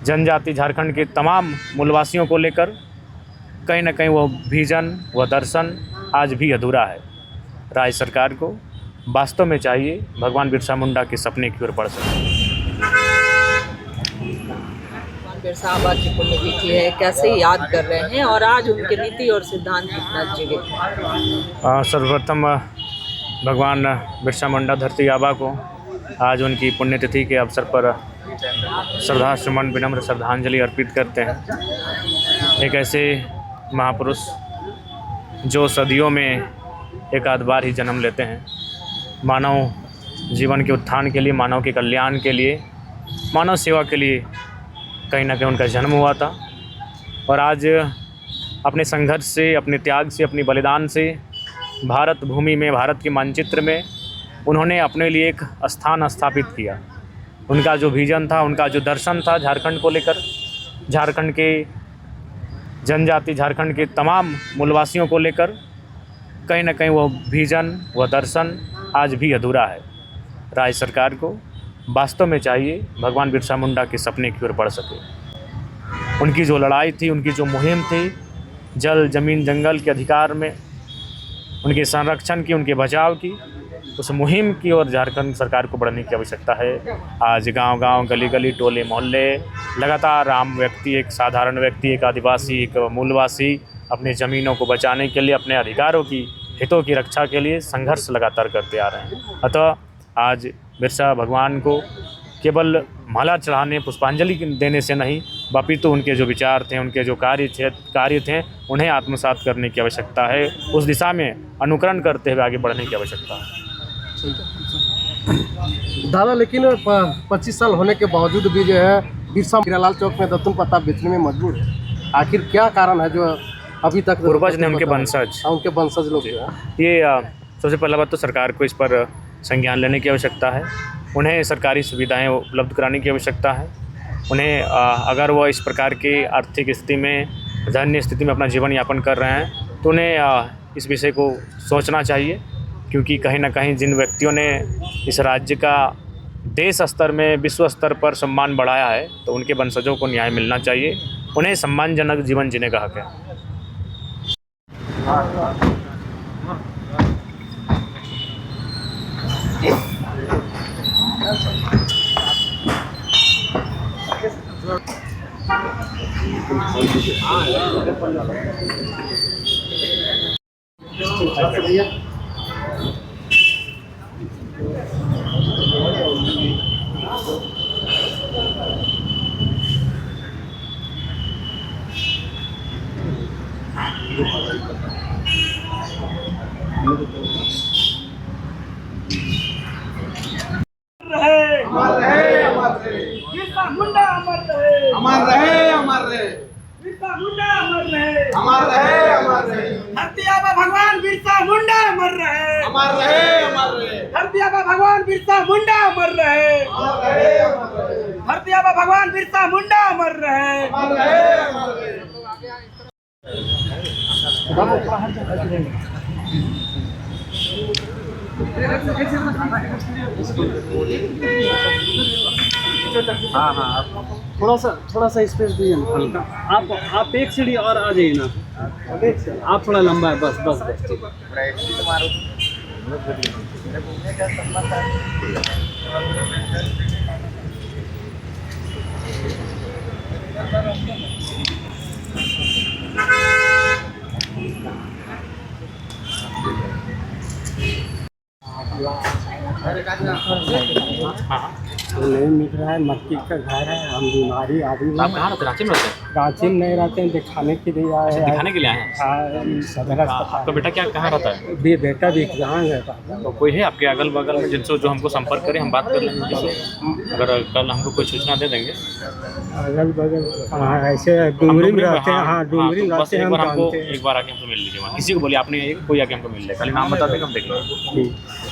जनजाति झारखंड के तमाम मूलवासियों को लेकर कहीं ना कहीं वो विजन व दर्शन आज भी अधूरा है। राज्य सरकार को वास्तव में चाहिए भगवान बिरसा मुंडा के सपने की ओर बढ़ सके। बिरसा आबा की पुण्यतिथि है, कैसे याद कर रहे हैं और आज उनके नीति और सिद्धांत कितना जीवित है? सर्वप्रथम भगवान बिरसा मुंडा धरती आबा को आज उनकी पुण्यतिथि के अवसर पर श्रद्धा सुमन विनम्र श्रद्धांजलि अर्पित करते हैं। एक ऐसे महापुरुष जो सदियों में एक आध बार ही जन्म लेते हैं, मानव जीवन के उत्थान के लिए, मानव के कल्याण के लिए, मानव सेवा के लिए कहीं ना कहीं उनका जन्म हुआ था। और आज अपने संघर्ष से, अपने त्याग से, अपनी बलिदान से भारत भूमि में, भारत के मानचित्र में उन्होंने अपने लिए एक स्थान स्थापित किया। उनका जो विजन था, उनका जो दर्शन था झारखंड को लेकर, झारखंड के जनजाति, झारखंड के तमाम मूलवासियों को लेकर कहीं ना कहीं वो विजन व दर्शन आज भी अधूरा है। राज्य सरकार को वास्तव में चाहिए भगवान बिरसा मुंडा के सपने की ओर बढ़ सके। उनकी जो लड़ाई थी, उनकी जो मुहिम थी, जल जमीन जंगल के अधिकार में उनके संरक्षण की, उनके बचाव की, उस मुहिम की ओर झारखंड सरकार को बढ़ने की आवश्यकता है। आज गांव-गांव, गली-गली, टोले मोहल्ले लगातार आम व्यक्ति, एक साधारण व्यक्ति, एक आदिवासी, एक मूलवासी अपने ज़मीनों को बचाने के लिए, अपने अधिकारों की, हितों की रक्षा के लिए संघर्ष लगातार करते आ रहे हैं। अतः आज बिरसा भगवान को केवल माला चढ़ाने, पुष्पांजलि देने से नहीं, अपितु उनके जो विचार थे, उनके जो कार्य थे, उन्हें आत्मसात करने की आवश्यकता है। उस दिशा में अनुकरण करते हुए आगे बढ़ने की आवश्यकता है। दादा, लेकिन 25 साल होने के बावजूद भी जो है बिरसा हीरालाल चौक में दत्तुन प्रताप बेचने में मजबूर है। आखिर क्या कारण है जो अभी तक पूर्वज ने, उनके वंशज लोग जो है ये सबसे पहला बात तो सरकार को इस पर संज्ञान लेने की आवश्यकता है। उन्हें सरकारी सुविधाएं उपलब्ध कराने की आवश्यकता है। उन्हें अगर वो इस प्रकार की आर्थिक स्थिति में, धन्य स्थिति में अपना जीवन यापन कर रहे हैं तो उन्हें इस विषय को सोचना चाहिए, क्योंकि कहीं ना कहीं जिन व्यक्तियों ने इस राज्य का देश स्तर में, विश्व स्तर पर सम्मान बढ़ाया है, तो उनके वंशजों को न्याय मिलना चाहिए। उन्हें सम्मानजनक जीवन जीने का हक है। बिरसा मुंडा अमर रहे, अमर रहे, अमर रहे। बिरसा मुंडा अमर रहे, अमर रहे, अमर रहे। धरती आबा भगवान बिरसा मुंडा अमर रहे, अमर रहे, अमर रहे। धरती आबा भगवान बिरसा मुंडा अमर रहे, अमर रहे, अमर रहे। धरती आबा भगवान बिरसा मुंडा अमर रहे, अमर रहे, अमर रहे। हाँ हाँ, थोड़ा सा स्पेस दीजिए ना हल्का। आप एक सीढ़ी और आ जाइए ना, आप थोड़ा लंबा है, बस बस बस ठीक नहीं मिल रहा है। मक्की का घर है, हम बीमारी आदमी। आप कहाँ रहते हैं? रांची में रहते हैं? रांची में नहीं रहते हैं, दिखाने के लिए आए हैं। दिखाने के लिए आए हैं? सदर अस्पताल। आपका बेटा क्या कहाँ रहता है? बेटा विकलांग है। तो कोई है आपके अगल बगल में जिनसे जो हमको संपर्क करें, हम बात कर लेंगे जिससे, अगर कल हमको कोई सूचना दे देंगे। अगल बगल हाँ, ऐसे डुमरी में रहते हैं। हाँ, डुमरी में रहते हैं। हमको एक बार आके हमको मिल लीजिए वहाँ, किसी को बोलिए, आपने कोई आके हमको मिल ले, खाली नाम बता देंगे, हम देख लेंगे।